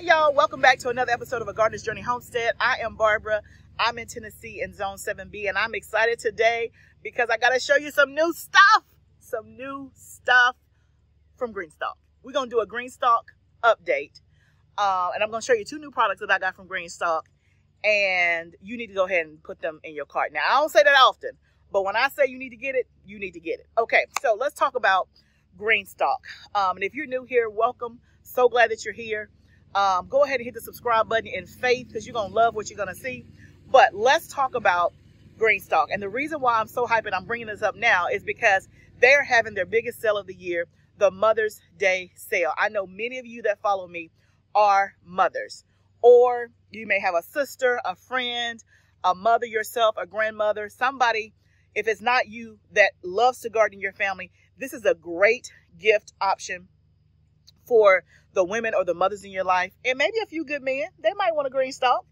Hey y'all, welcome back to another episode of A Gardener's Journey Homestead. I am Barbara. I'm in Tennessee in Zone 7B, and I'm excited today because I got to show you some new stuff from Greenstalk. We're going to do a Greenstalk update, and I'm going to show you two new products that I got from Greenstalk, and you need to go ahead and put them in your cart. Now, I don't say that often, but when I say you need to get it, you need to get it. Okay, so let's talk about Greenstalk. And if you're new here, welcome. So glad that you're here. Go ahead and hit the subscribe button in faith because you're going to love what you're going to see. But let's talk about Greenstalk. And the reason why I'm so hyped and I'm bringing this up now is because they're having their biggest sale of the year, the Mother's Day sale. I know many of you that follow me are mothers, or you may have a sister, a friend, a mother yourself, a grandmother, somebody, if it's not you, that loves to garden in your family. This is a great gift option for the women or the mothers in your life, and maybe a few good men. They might want a Greenstalk,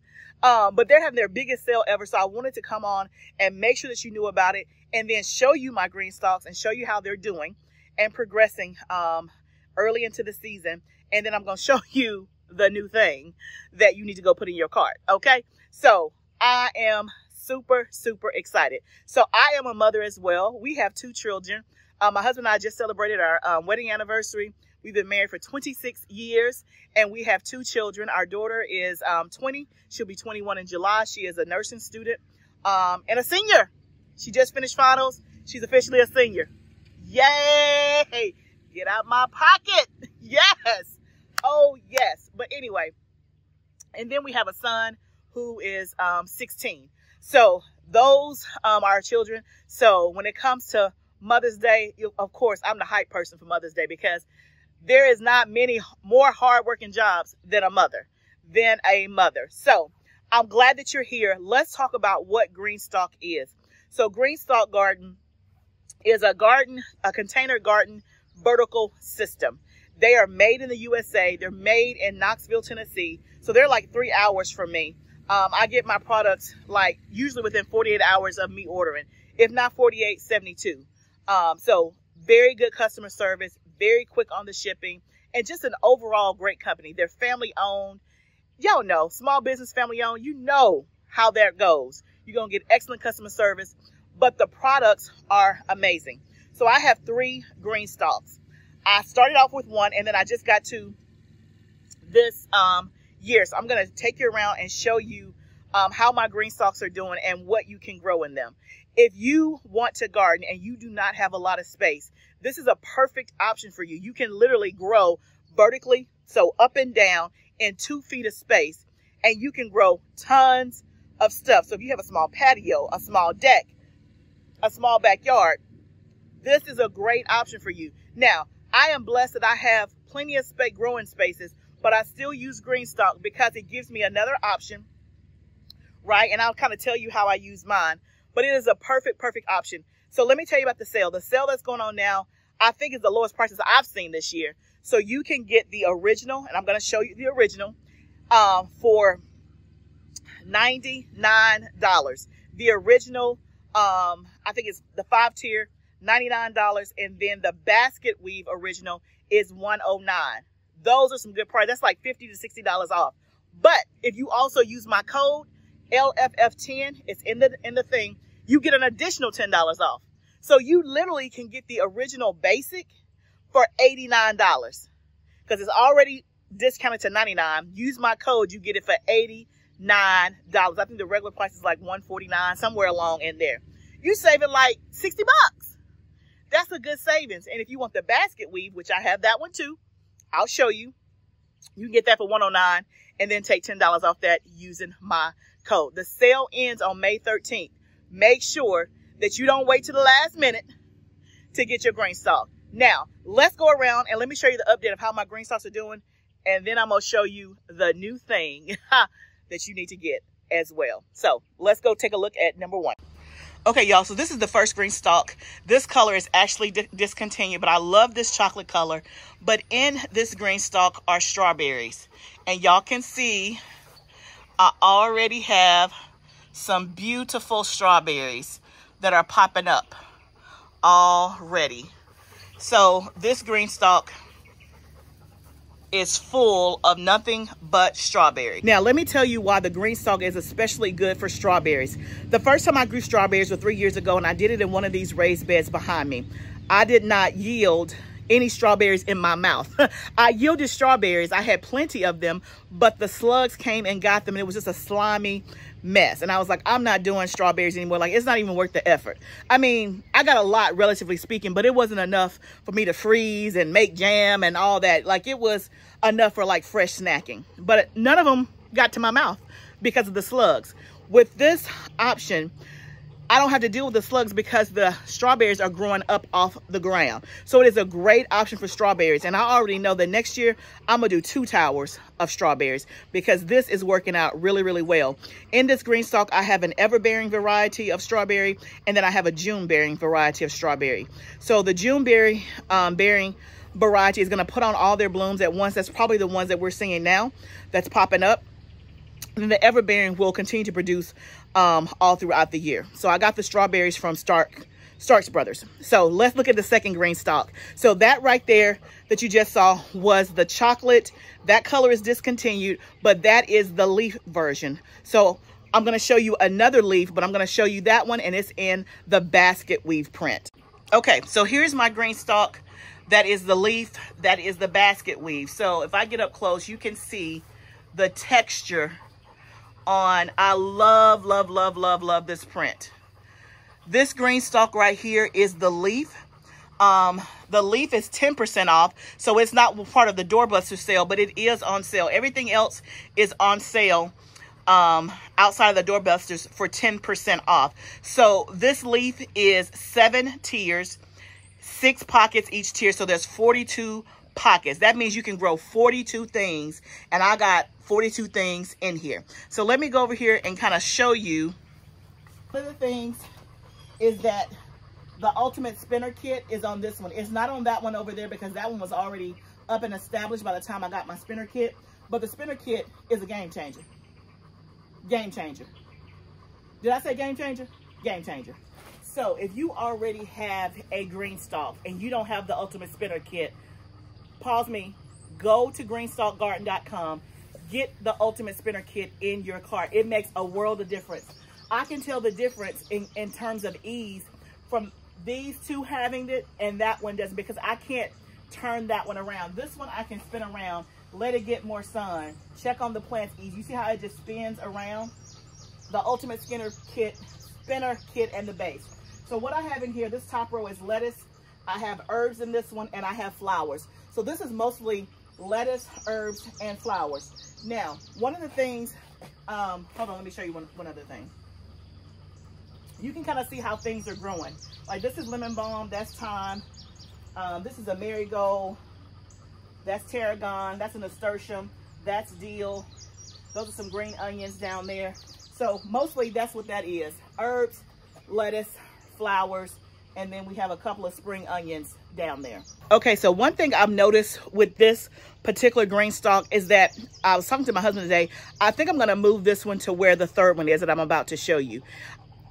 but they're having their biggest sale ever. So I wanted to come on and make sure that you knew about it, and then show you my Greenstalks and show you how they're doing and progressing early into the season. And then I'm going to show you the new thing that you need to go put in your cart. Okay, so I am super excited. So I am a mother as well. We have two children. My husband and I just celebrated our wedding anniversary. We've been married for 26 years, and we have two children. Our daughter is 20. She'll be 21 in July. She is a nursing student and a senior. She just finished finals. She's officially a senior. Yay! Get out my pocket. Yes. Oh, yes. But anyway, and then we have a son who is 16. So those are our children. So when it comes to Mother's Day, of course, I'm the hype person for Mother's Day because there is not many more hardworking jobs than a mother. So I'm glad that you're here. Let's talk about what Greenstalk is. So Greenstalk Garden is a container garden vertical system. They are made in the USA. They're made in Knoxville, Tennessee. So they're like 3 hours from me. I get my products like usually within 48 hours of me ordering, if not 48, 72. So very good customer service, very quick on the shipping, and just an overall great company. They're family owned. Y'all know, small business, family owned, you know how that goes. You're going to get excellent customer service, but the products are amazing. So I have 3 Greenstalks. I started off with one, and then I just got to this year. So I'm going to take you around and show you how my Greenstalks are doing and what you can grow in them. If you want to garden and you do not have a lot of space, this is a perfect option for you. You can literally grow vertically, so up and down in 2 feet of space, and you can grow tons of stuff. So if you have a small patio, a small deck, a small backyard, this is a great option for you. Now, I am blessed that I have plenty of growing spaces, but I still use Greenstalk because it gives me another option, right? And I'll kind of tell you how I use mine. But it is a perfect option. So let me tell you about the sale. The sale that's going on now, I think is the lowest prices I've seen this year. So you can get the original, and I'm going to show you the original, for $99. The original, I think it's the 5-tier, $99. And then the basket weave original is $109. Those are some good prices. That's like $50 to $60 off. But if you also use my code, LFF10, it's in the thing, you get an additional $10 off. So you literally can get the original basic for $89 because it's already discounted to $99. Use my code, you get it for $89. I think the regular price is like $149, somewhere along in there. You save it like $60. That's a good savings. And if you want the basket weave, which I have that one too, I'll show you. You can get that for $109 and then take $10 off that using my code. The sale ends on May 13th. Make sure that you don't wait to the last minute to get your Greenstalk. Now, let's go around and let me show you the update of how my Greenstalks are doing. And then I'm going to show you the new thing that you need to get as well. So let's go take a look at number 1. Okay, y'all, so this is the first Greenstalk. This color is actually discontinued, but I love this chocolate color. But in this Greenstalk are strawberries. And y'all can see I already have some beautiful strawberries that are popping up already. So this Greenstalk is full of nothing but strawberry. Now, let me tell you why the Greenstalk is especially good for strawberries. The first time I grew strawberries was 3 years ago, and I did it in one of these raised beds behind me. I did not yield any strawberries in my mouth. I yielded strawberries. I had plenty of them, but the slugs came and got them, and it was just a slimy mess. And I was like, I'm not doing strawberries anymore. Like, it's not even worth the effort. I mean, I got a lot, relatively speaking, but it wasn't enough for me to freeze and make jam and all that. Like, it was enough for like fresh snacking, but none of them got to my mouth because of the slugs. With this option, I don't have to deal with the slugs because the strawberries are growing up off the ground. So it is a great option for strawberries. And I already know that next year I'm gonna do 2 towers of strawberries because this is working out really, really well. In this Greenstalk, I have an ever-bearing variety of strawberry, and then I have a June-bearing variety of strawberry. So the June-bearing variety is gonna put on all their blooms at once. That's probably the ones that we're seeing now that's popping up. And the ever-bearing will continue to produce all throughout the year. So I got the strawberries from Starks Brothers. So let's look at the second Greenstalk. So that right there that you just saw was the chocolate. That color is discontinued, but that is the leaf version. So I'm going to show you another leaf, but I'm going to show you that one, and it's in the basket weave print. Okay, so here's my Greenstalk. That is the leaf. That is the basket weave. So if I get up close, you can see the texture on. I love, love, love, love, love this print. This Greenstalk right here is the leaf. The leaf is 10% off, so it's not part of the doorbuster sale, but it is on sale. Everything else is on sale outside of the doorbusters for 10% off. So this leaf is 7 tiers, 6 pockets each tier, so there's 42 pockets. That means you can grow 42 things, and I got 42 things in here. So let me go over here and kind of show you. One of the things is that the ultimate spinner kit is on this one. It's not on that one over there because that one was already up and established by the time I got my spinner kit. But the spinner kit is a game changer. Game changer. Did I say game changer? Game changer. So if you already have a Greenstalk and you don't have the ultimate spinner kit, pause me, go to greenstalkgarden.com, get the ultimate spinner kit in your cart. It makes a world of difference. I can tell the difference in terms of ease from these two having it and that one doesn't, because I can't turn that one around. This one I can spin around, let it get more sun, check on the plant's ease. You see how it just spins around? The ultimate spinner kit and the base. So what I have in here, this top row is lettuce. I have herbs in this one, and I have flowers. So this is mostly lettuce, herbs, and flowers. Now, one of the things, hold on, let me show you one other thing. You can kind of see how things are growing. Like this is lemon balm, that's thyme. This is a marigold, that's tarragon, that's a nasturtium, that's dill. Those are some green onions down there. So mostly that's what that is. Herbs, lettuce, flowers, and then we have a couple of spring onions down there. Okay, so one thing I've noticed with this particular Greenstalk is that I was talking to my husband today. I think I'm going to move this one to where the third one is that I'm about to show you.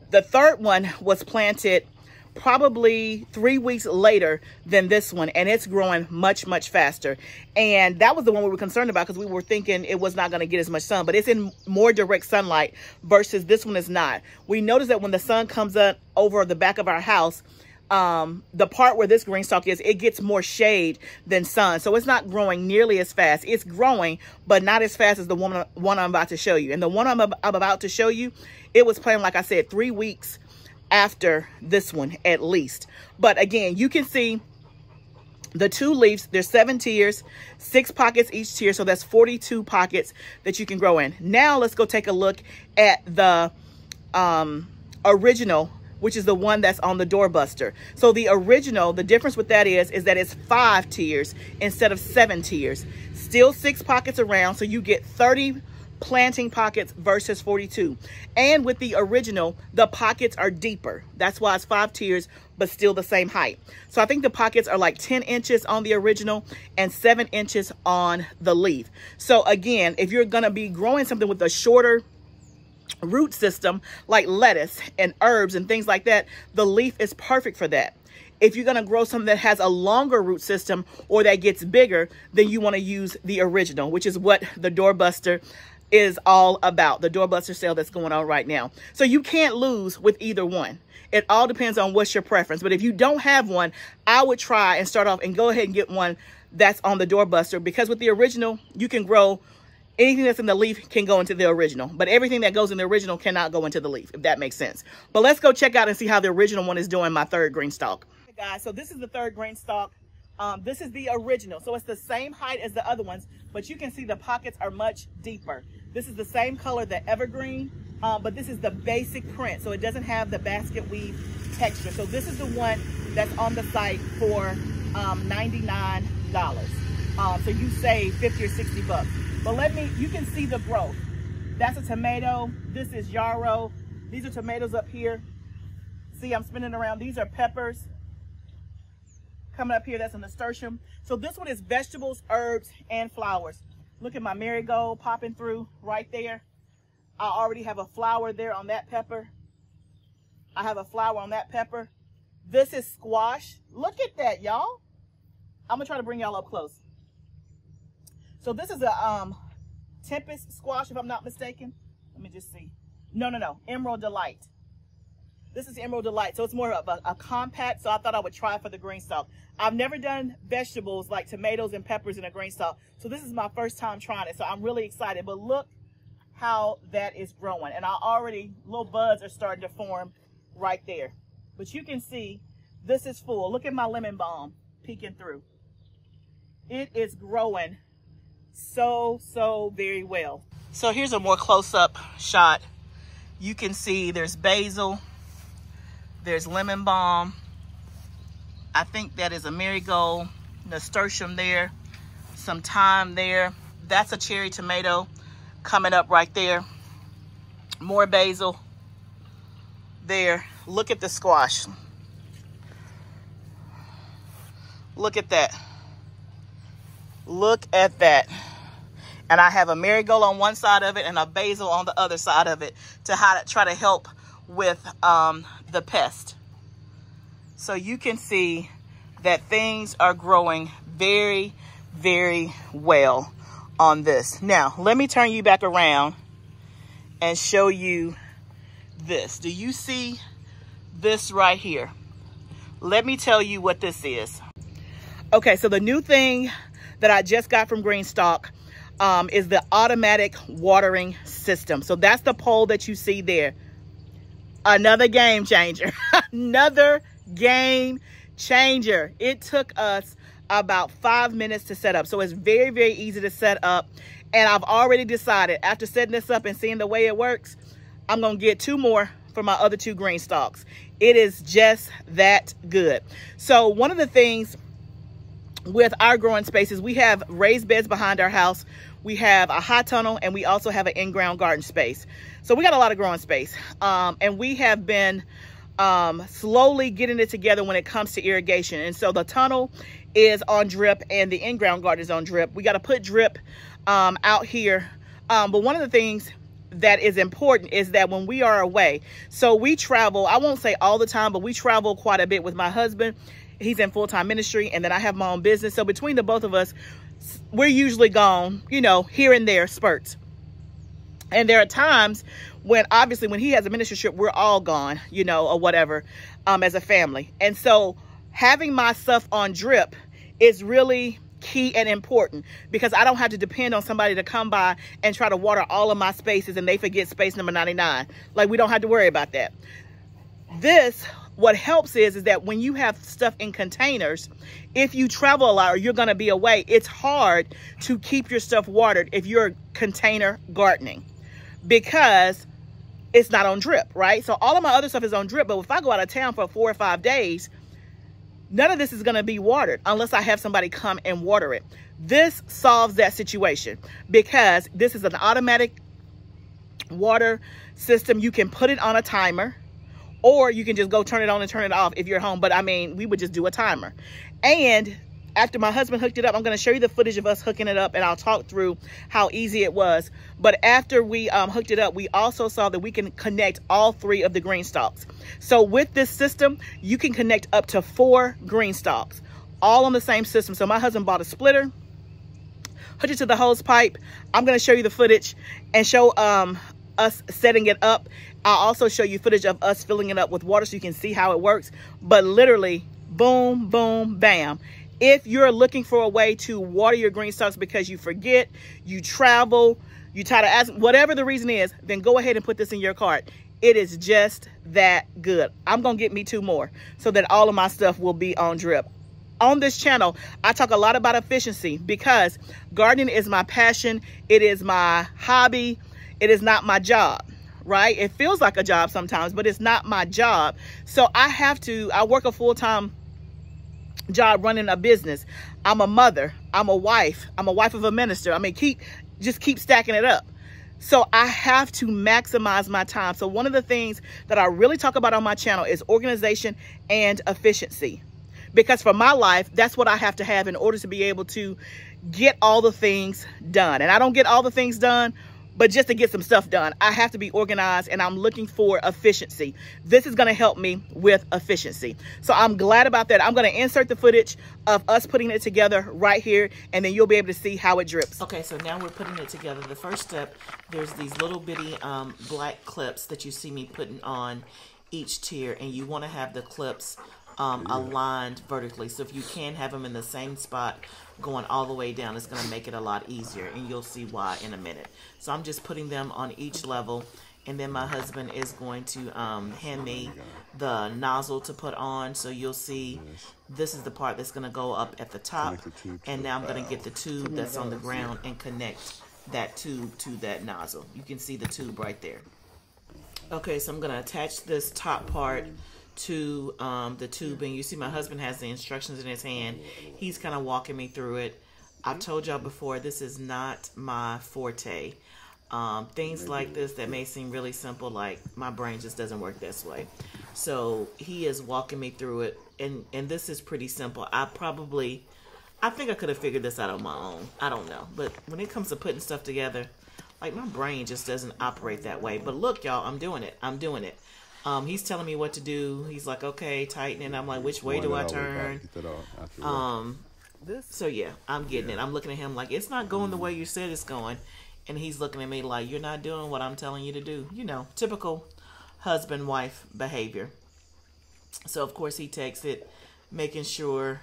The third one was planted probably 3 weeks later than this one, and it's growing much, much faster. And that was the one we were concerned about because we were thinking it was not going to get as much sun, but it's in more direct sunlight versus this one is not. We noticed that when the sun comes up over the back of our house, the part where this Greenstalk is, it gets more shade than sun. So it's not growing nearly as fast. It's growing, but not as fast as the one I'm about to show you. And the one I'm about to show you, it was planted, like I said, 3 weeks after this one at least. But again, you can see the 2 leaves. There's 7 tiers, 6 pockets each tier. So that's 42 pockets that you can grow in. Now let's go take a look at the original, which is the one that's on the doorbuster. So the original, the difference with that is that it's 5 tiers instead of 7 tiers. Still 6 pockets around, so you get 30 planting pockets versus 42. And with the original, the pockets are deeper. That's why it's 5 tiers, but still the same height. So I think the pockets are like 10 inches on the original and 7 inches on the leaf. So again, if you're gonna be growing something with a shorter root system like lettuce and herbs and things like that, the leaf is perfect for that. If you're going to grow something that has a longer root system or that gets bigger, then you want to use the original, which is what the doorbuster is all about, the doorbuster sale that's going on right now. So you can't lose with either one. It all depends on what's your preference. But if you don't have one, I would try and start off and go ahead and get one that's on the doorbuster, because with the original, you can grow anything that's in the leaf can go into the original, but everything that goes in the original cannot go into the leaf, if that makes sense. But let's go check out and see how the original one is doing, my third Greenstalk. Hey guys, so this is the third Greenstalk. This is the original. So it's the same height as the other ones, but you can see the pockets are much deeper. This is the same color, the evergreen, but this is the basic print. So it doesn't have the basket weave texture. So this is the one that's on the site for $99. So you save 50 or 60 bucks. But you can see the growth. That's a tomato. This is yarrow. These are tomatoes up here. See, I'm spinning around. These are peppers. Coming up here, that's a nasturtium. So this one is vegetables, herbs, and flowers. Look at my marigold popping through right there. I already have a flower there on that pepper. I have a flower on that pepper. This is squash. Look at that, y'all. I'm gonna try to bring y'all up close. So this is a tempest squash, if I'm not mistaken. Let me just see. No, Emerald Delight. This is Emerald Delight, so it's more of a compact, so I thought I would try for the Greenstalk. I've never done vegetables like tomatoes and peppers in a Greenstalk, so this is my first time trying it, so I'm really excited. But look how that is growing, and little buds are starting to form right there. But you can see this is full. Look at my lemon balm peeking through. It is growing so very well. So here's a more close-up shot. You can see there's basil, there's lemon balm. I think that is a marigold, nasturtium there, some thyme there. That's a cherry tomato coming up right there. More basil there. Look at the squash. Look at that. Look at that. And I have a marigold on one side of it and a basil on the other side of it to try to help with the pest. So you can see that things are growing very well on this. Now, let me turn you back around and show you this. Do you see this right here? Let me tell you what this is. Okay, so the new thing that I just got from Greenstalk is the automatic watering system. So that's the pole that you see there. Another game changer. Another game changer. It took us about 5 minutes to set up. So it's very easy to set up. And I've already decided, after setting this up and seeing the way it works, I'm going to get 2 more for my other 2 Greenstalks. It is just that good. So one of the things with our growing spaces, we have raised beds behind our house. We have a high tunnel, and we also have an in-ground garden space. So we got a lot of growing space. And we have been slowly getting it together when it comes to irrigation. And so the tunnel is on drip and the in-ground garden is on drip. We got to put drip out here. But one of the things that is important is that when we are away, so we travel, I won't say all the time, but we travel quite a bit with my husband. He's in full-time ministry, and then I have my own business. So between the both of us, we're usually gone, you know, here and there, spurts. And there are times when, obviously, when he has a ministry trip, we're all gone, you know, or whatever, as a family. And so having my stuff on drip is really key and important, because I don't have to depend on somebody to come by and try to water all of my spaces and they forget space number 99. Like, we don't have to worry about that. What helps is that when you have stuff in containers, if you travel a lot or you're going to be away, it's hard to keep your stuff watered if you're container gardening, because it's not on drip, right? So all of my other stuff is on drip, but if I go out of town for 4 or 5 days, none of this is going to be watered unless I have somebody come and water it. This solves that situation, because this is an automatic water system. You can put it on a timer, or you can just go turn it on and turn it off if you're home. But I mean, we would just do a timer. And after my husband hooked it up, I'm going to show you the footage of us hooking it up, and I'll talk through how easy it was. But after we hooked it up, we also saw that we can connect all 3 of the Greenstalks. So with this system, you can connect up to 4 Greenstalks, all on the same system. So my husband bought a splitter, hooked it to the hose pipe. I'm going to show you the footage and show us setting it up. I'll also show you footage of us filling it up with water so you can see how it works. But literally, boom, boom, bam. If you're looking for a way to water your Greenstalks because you forget, you travel, you try to ask, whatever the reason is, then go ahead and put this in your cart. It is just that good. I'm going to get me 2 more so that all of my stuff will be on drip. On this channel, I talk a lot about efficiency because gardening is my passion. It is my hobby. It is not my job, right? It feels like a job sometimes, but it's not my job. So I work a full-time job running a business. I'm a mother. I'm a wife. I'm a wife of a minister. I mean, just keep stacking it up. So I have to maximize my time. So one of the things that I really talk about on my channel is organization and efficiency. Because for my life, that's what I have to have in order to be able to get all the things done. And I don't get all the things done, but just to get some stuff done, I have to be organized, and I'm looking for efficiency. This is going to help me with efficiency. So I'm glad about that. I'm going to insert the footage of us putting it together right here, and then you'll be able to see how it drips. Okay, so now we're putting it together. The first step, there's these little bitty black clips that you see me putting on each tier, and you want to have the clips aligned vertically. So if you can have them in the same spot going all the way down, it's going to make it a lot easier, and you'll see why in a minute. So I'm just putting them on each level, and then my husband is going to hand me the nozzle to put on. So you'll see this is the part that's going to go up at the top, and now I'm going to get the tube that's on the ground and connect that tube to that nozzle. You can see the tube right there. Okay, so I'm going to attach this top part to the tubing. You see my husband has the instructions in his hand. He's kind of walking me through it. I've told y'all before, this is not my forte. Things like this that may seem really simple, like my brain just doesn't work this way. So he is walking me through it, and this is pretty simple. I think I could have figured this out on my own. I don't know. But when it comes to putting stuff together, like my brain just doesn't operate that way. But look, y'all, I'm doing it. I'm doing it. He's telling me what to do. He's like, okay, tighten it. I'm like, which way do I turn? So yeah, I'm getting it. I'm looking at him like, it's not going the way you said it's going. And he's looking at me like, you're not doing what I'm telling you to do. You know, typical husband-wife behavior. So of course he takes it, making sure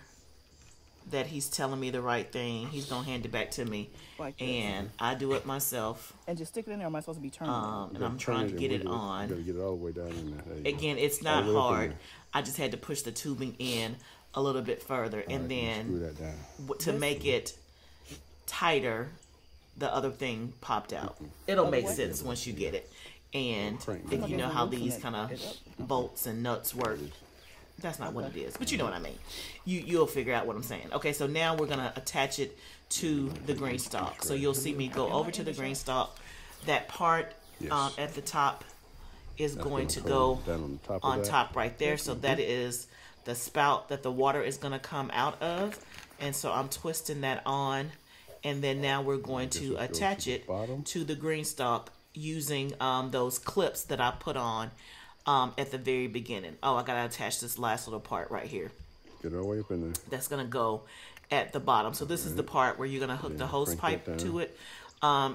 that he's telling me the right thing. He's gonna hand it back to me, like and I do it myself. And just stick it in there. Or am I supposed to be turning? And I'm trying to get it on. You gotta get it all the way down in there. Again, it's not hard. I just had to push the tubing in a little bit further, and then to make it tighter, the other thing popped out. It'll make sense once you get it. And if you know how these kind of bolts and nuts work. That's not what it is, but you know what I mean. You'll figure out what I'm saying. Okay, so now we're gonna attach it to the Greenstalk. So you'll see me go over to the Greenstalk. That part at the top is going to go on top right there. So that is the spout that the water is gonna come out of. And so I'm twisting that on, and then now we're going to attach it to the Greenstalk using those clips that I put on at the very beginning. Oh, I gotta attach this last little part right here. Get it all the way up in there. That's gonna go at the bottom. So this is the part where you're gonna hook the hose pipe to it.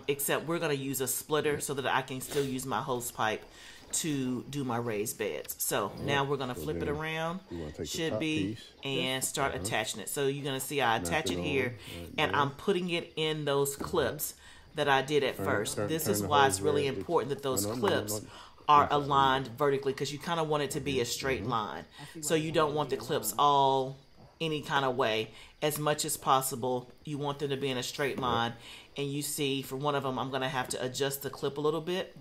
Except we're gonna use a splitter so that I can still use my hose pipe to do my raised beds. So now we're gonna flip it around, should be, and start attaching it. So you're gonna see I attach it here, and I'm putting it in those clips that I did at first. This is why it's really important that those clips are aligned vertically, because you kind of want it to be a straight line. So you don't want the clips all any kind of way. As much as possible, you want them to be in a straight line. And you see, for one of them, I'm going to have to adjust the clip a little bit.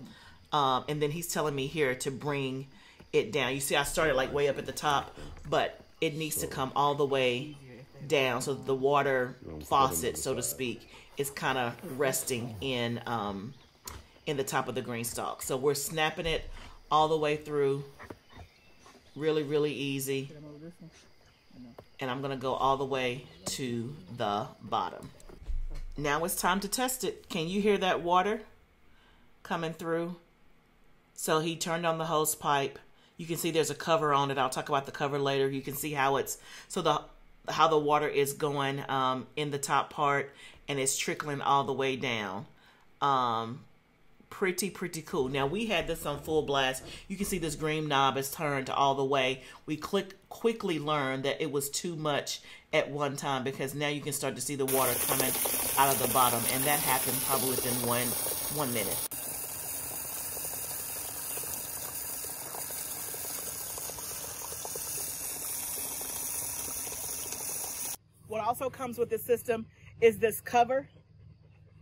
And then he's telling me here to bring it down. You see, I started like way up at the top, but it needs to come all the way down. So the water faucet, so to speak, is kind of resting in the top of the Greenstalk. So we're snapping it all the way through. Really, really easy. And I'm gonna go all the way to the bottom. Now it's time to test it. Can you hear that water coming through? So he turned on the hose pipe. You can see there's a cover on it. I'll talk about the cover later. You can see how it's, so how the water is going in the top part, and it's trickling all the way down. Pretty cool. Now we had this on full blast. You can see this green knob is turned all the way. We quickly learned that it was too much at one time, because now you can start to see the water coming out of the bottom, and that happened probably within one minute. What also comes with this system is this cover.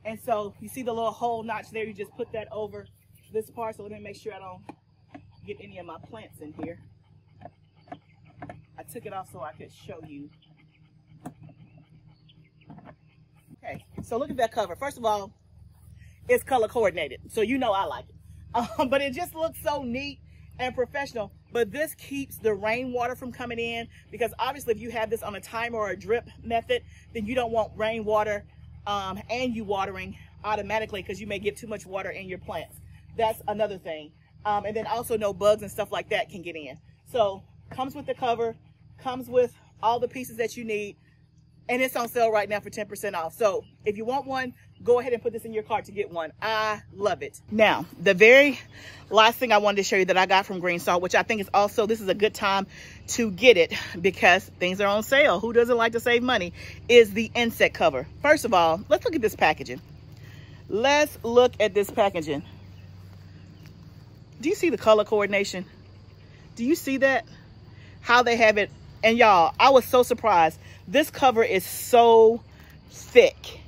And so you see the little hole notch there, you just put that over this part. So let me make sure I don't get any of my plants in here. I took it off so I could show you. Okay, so look at that cover. First of all, it's color coordinated, so you know I like it. But it just looks so neat and professional. But this keeps the rainwater from coming in, because obviously if you have this on a timer or a drip method, then you don't want rainwater and you watering automatically, because you may get too much water in your plants. That's another thing. And then also no bugs and stuff like that can get in. So comes with the cover, comes with all the pieces that you need, and it's on sale right now for 10% off. So if you want one, go ahead and put this in your cart to get one. I love it. Now, the very last thing I wanted to show you that I got from Greenstalk, which I think is also, this is a good time to get it because things are on sale. Who doesn't like to save money? Is the insect cover. First of all, let's look at this packaging. Let's look at this packaging. Do you see the color coordination? Do you see that? How they have it. And y'all, I was so surprised. This cover is so thick.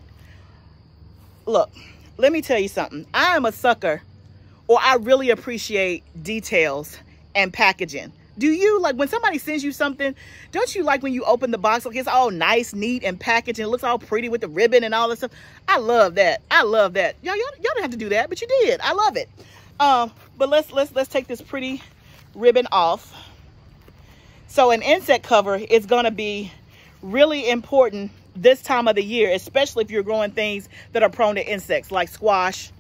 Look, let me tell you something. I am a sucker, or I really appreciate details and packaging. Do you? Like when somebody sends you something, don't you like when you open the box, like it's all nice, neat, and packaged, and it looks all pretty with the ribbon and all that stuff? I love that. I love that. Y'all don't have to do that, but you did. I love it. But let's take this pretty ribbon off. So an insect cover is gonna be really important this time of the year, especially if you're growing things that are prone to insects like squash,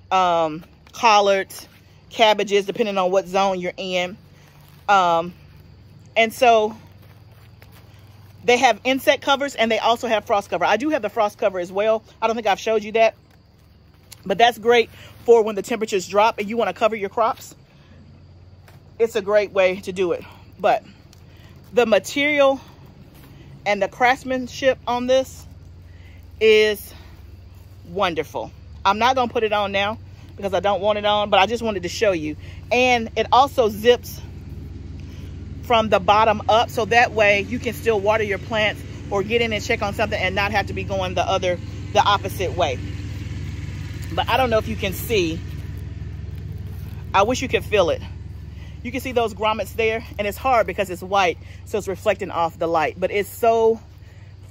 collards, cabbages, depending on what zone you're in. And so they have insect covers, and they also have frost cover. I do have the frost cover as well. I don't think I've showed you that, but that's great for when the temperatures drop and you want to cover your crops. It's a great way to do it. But the material and the craftsmanship on this is wonderful. I'm not going to put it on now because I don't want it on, but I just wanted to show you. And it also zips from the bottom up, so that way you can still water your plants or get in and check on something and not have to be going the opposite way. But I don't know if you can see. I wish you could feel it. You can see those grommets there, and it's hard because it's white, so it's reflecting off the light. But it's so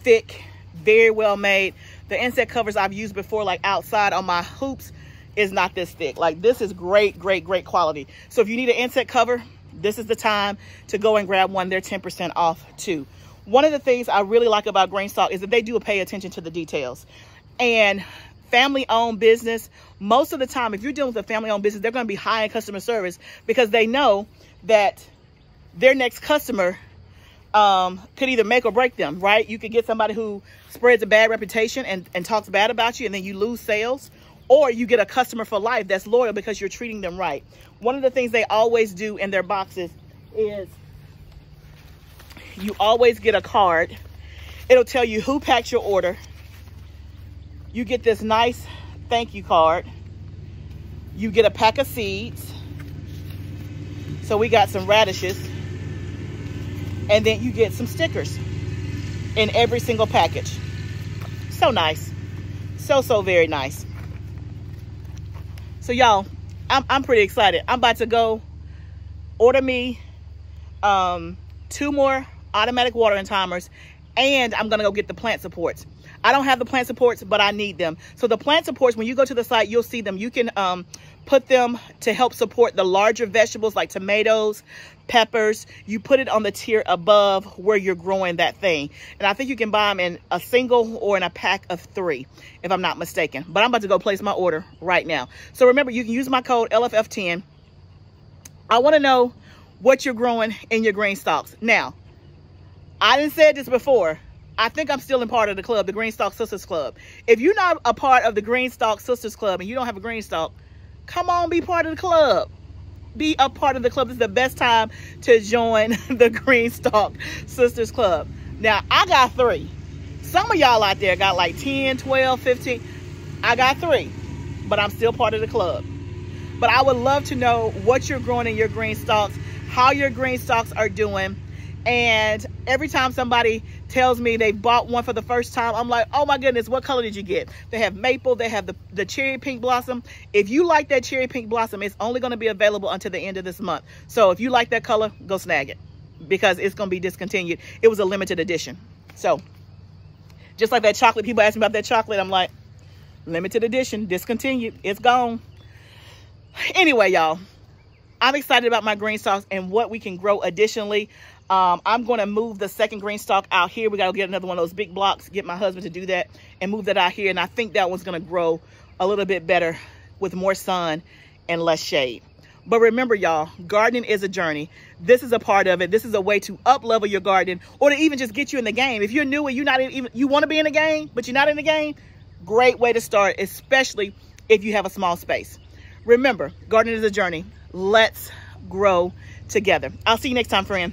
thick, very well made. The insect covers I've used before, like outside on my hoops, is not this thick. Like this is great, great, great quality. So if you need an insect cover, this is the time to go and grab one. They're 10% off too. One of the things I really like about Greenstalk is that they do pay attention to the details. And family-owned business, most of the time, if you're dealing with a family-owned business, they're going to be high in customer service because they know that their next customer could either make or break them, right? You could get somebody who spreads a bad reputation and talks bad about you, and then you lose sales. Or you get a customer for life that's loyal because you're treating them right. One of the things they always do in their boxes is you always get a card. It'll tell you who packed your order. You get this nice thank you card. You get a pack of seeds. So we got some radishes. And then you get some stickers in every single package. So nice. So very nice. So y'all, I'm pretty excited. I'm about to go order me 2 more automatic watering timers, and I'm gonna go get the plant supports. I don't have the plant supports, but I need them. So the plant supports, when you go to the site, you'll see them. You can put them to help support the larger vegetables like tomatoes, peppers. You put it on the tier above where you're growing that thing. And I think you can buy them in a single or in a pack of 3, if I'm not mistaken. But I'm about to go place my order right now. So remember, you can use my code LFF10. I want to know what you're growing in your Greenstalks. Now, I didn't say this before. I think I'm still in part of the club, the Greenstalk Sisters Club. If you're not a part of the Greenstalk Sisters Club and you don't have a Greenstalk, come on, be part of the club. Be a part of the club. This is the best time to join the Greenstalk Sisters Club. Now, I got 3. Some of y'all out there got like 10, 12, 15. I got 3, but I'm still part of the club. But I would love to know what you're growing in your Greenstalks, how your Greenstalks are doing. And every time somebody tells me they bought one for the first time, I'm like, oh my goodness, what color did you get? They have maple, they have the cherry pink blossom. If you like that cherry pink blossom, it's only going to be available until the end of this month. So if you like that color, go snag it, because it's going to be discontinued. It was a limited edition. So just like that chocolate, people ask me about that chocolate, I'm like, limited edition, discontinued, it's gone. Anyway, y'all, I'm excited about my Greenstalks and what we can grow additionally. I'm going to move the second Greenstalk out here. We got to get another one of those big blocks, get my husband to do that and move that out here. And I think that one's going to grow a little bit better with more sun and less shade. But remember, y'all, gardening is a journey. This is a part of it. This is a way to up-level your garden, or to even just get you in the game. If you're new and you want to be in the game, but you're not in the game, great way to start, especially if you have a small space. Remember, gardening is a journey. Let's grow together. I'll see you next time, friend.